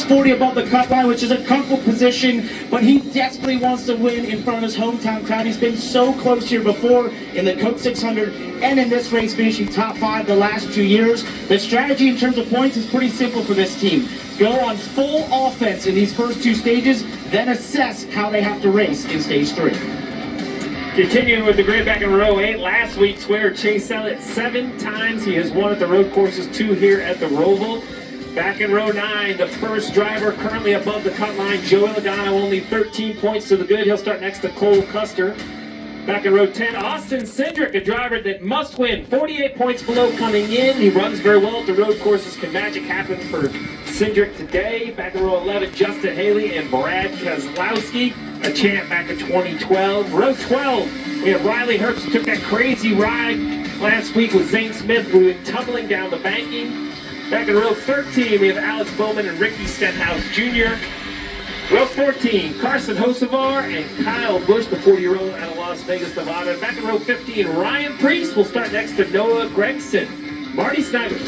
+40 above the cut line, which is a comfortable position, but he desperately wants to win in front of his hometown crowd. He's been so close here before in the Coke 600 and in this race, finishing top 5 the last 2 years. The strategy in terms of points is pretty simple for this team. Go on full offense in these first 2 stages, then assess how they have to race in stage 3. Continuing with the grid back in row 8, last week's winner Chase Elliott 7 times. He has won at the road courses, 2 here at the Roval. Back in row 9, the first driver currently above the cut line, Joey Logano, only 13 points to the good. He'll start next to Cole Custer. Back in row 10, Austin Cindric, a driver that must win, 48 points below coming in. He runs very well at the road courses. Can magic happen for Cindric today? Back in row 11, Justin Haley and Brad Keselowski, a champ back in 2012. Row 12, we have Riley Herbst, who took that crazy ride last week with Zane Smith, who went tumbling down the banking. Back in row 13, we have Alex Bowman and Ricky Stenhouse Jr. Row 14, Carson Hocevar and Kyle Busch, the 40-year-old out of Las Vegas, Nevada. Back in row 15, Ryan Preece will start next to Noah Gragson. Marty Snyder.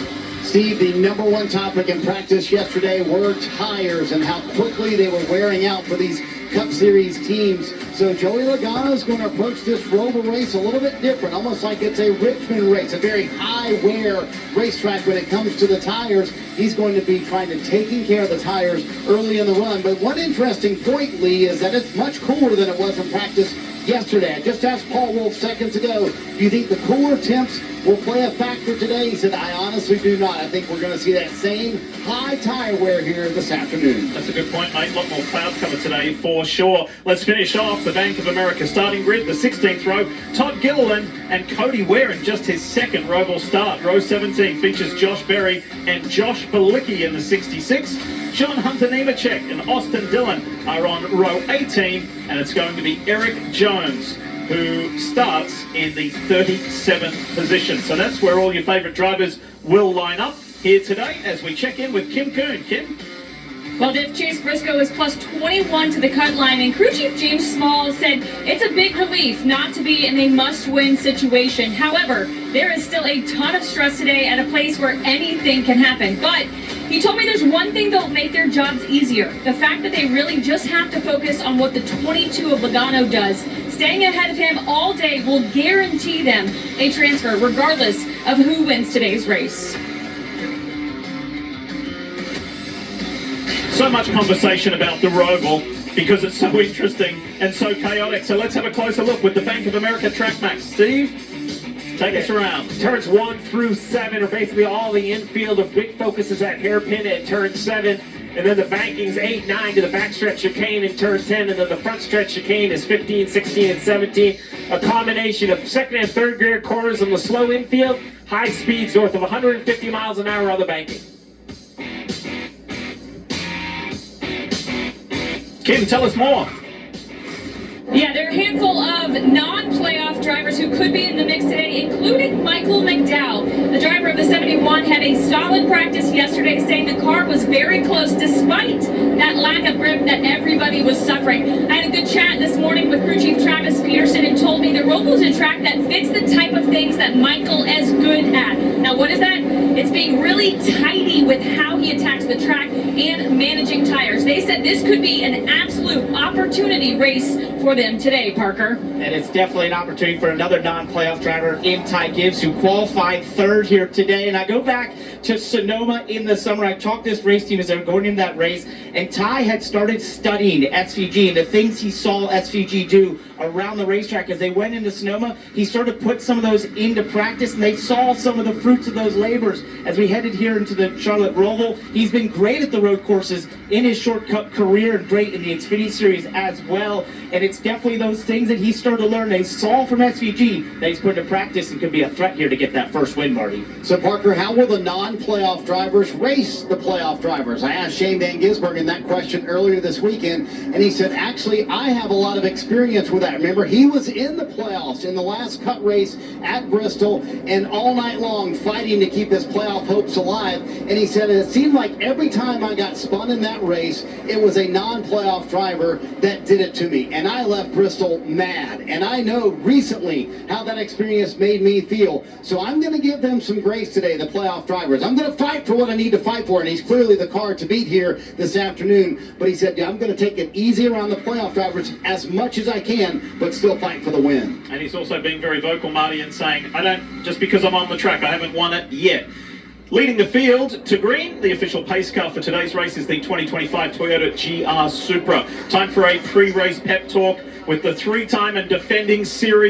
Steve, the #1 topic in practice yesterday were tires and how quickly they were wearing out for these Cup Series teams. So Joey Logano is going to approach this Roval race a little bit different, almost like it's a Richmond race, a very high-wear racetrack when it comes to the tires. He's going to be trying to taking care of the tires early in the run. But one interesting point, Lee, is that it's much cooler than it was in practice yesterday. I just asked Paul Wolf seconds ago, do you think the cooler temps will play a factor today? He said, I honestly do not. I think we're going to see that same high tire wear here this afternoon. That's a good point, mate. A lot more clouds coming today for sure. Let's finish off the Bank of America starting grid, the 16th row. Todd Gilliland and Cody Ware in just his second Roval start. Row 17 features Josh Berry and Josh Balicki in the 66. John Hunter Nemechek and Austin Dillon are on row 18, and it's going to be Eric Jones who starts in the 37th position. So that's where all your favourite drivers will line up here today as we check in with Kim Coon. Kim? Well, Diff, Chase Briscoe is plus 21 to the cut line, and crew chief James Small said it's a big relief not to be in a must-win situation. However, there is still a ton of stress today at a place where anything can happen. But he told me there's one thing that'll make their jobs easier. The fact that they really just have to focus on what the 22 of Logano does. Staying ahead of him all day will guarantee them a transfer, regardless of who wins today's race. So much conversation about the Roval because it's so interesting and so chaotic. So let's have a closer look with the Bank of America track max. Steve, take us around. Turns 1 through 7 are basically all the infield. A big focus is at hairpin at turn 7. And then the banking's 8, 9 to the backstretch chicane in turn 10. And then the front stretch chicane is 15, 16, and 17. A combination of second and third gear corners on the slow infield. High speeds north of 150 miles an hour on the banking. Kim, tell us more. Yeah, there are a handful of non-playoff drivers who could be in the mix today, including Michael McDowell. The driver of the 71 had a solid practice yesterday, saying the car was very close despite that lack of grip that everybody was suffering. I had a good chat this morning with crew chief Travis Peterson, and told me the Roval's a track that fits the type of things that Michael is good at. Now, what is that? It's being really tidy with how he attacks the track and managing tires. They said this could be an absolute opportunity race for them today, Parker. And it's definitely an opportunity for another non-playoff driver in Ty Gibbs, who qualified third here today. And I go back to Sonoma in the summer. I talked this race team as they were going into that race, and Ty had started studying SVG and the things he saw SVG do around the racetrack. As they went into Sonoma, he started to put some of those into practice, and they saw some of the fruits of those labors as we headed here into the Charlotte Roval. He's been great at the road courses in his shortcut career and great in the Xfinity Series as well. And it's definitely those things that he started to learn, they saw from SVG, that he's put into practice and could be a threat here to get that first win, Marty. So, Parker, how will the non-playoff drivers race the playoff drivers? I asked Shane Van Gisbergen that question earlier this weekend, and he said, actually, I have a lot of experience with that. Remember, he was in the playoffs in the last cut race at Bristol, and all night long, fighting to keep his playoff hopes alive. And he said it seemed like every time I got spun in that race, it was a non-playoff driver that did it to me. And I left Bristol mad. And I know recently how that experience made me feel. So I'm going to give them some grace today, the playoff drivers. I'm going to fight for what I need to fight for. And he's clearly the car to beat here this afternoon. But he said, yeah, I'm going to take it easy around the playoff drivers as much as I can, but still fight for the win. And he's also being very vocal, Marty, and saying, I don't, just because I'm on the track, I haven't won it yet. Leading the field to green, the official pace car for today's race is the 2025 Toyota GR Supra. Time for a pre-race pep talk with the three-time and defending series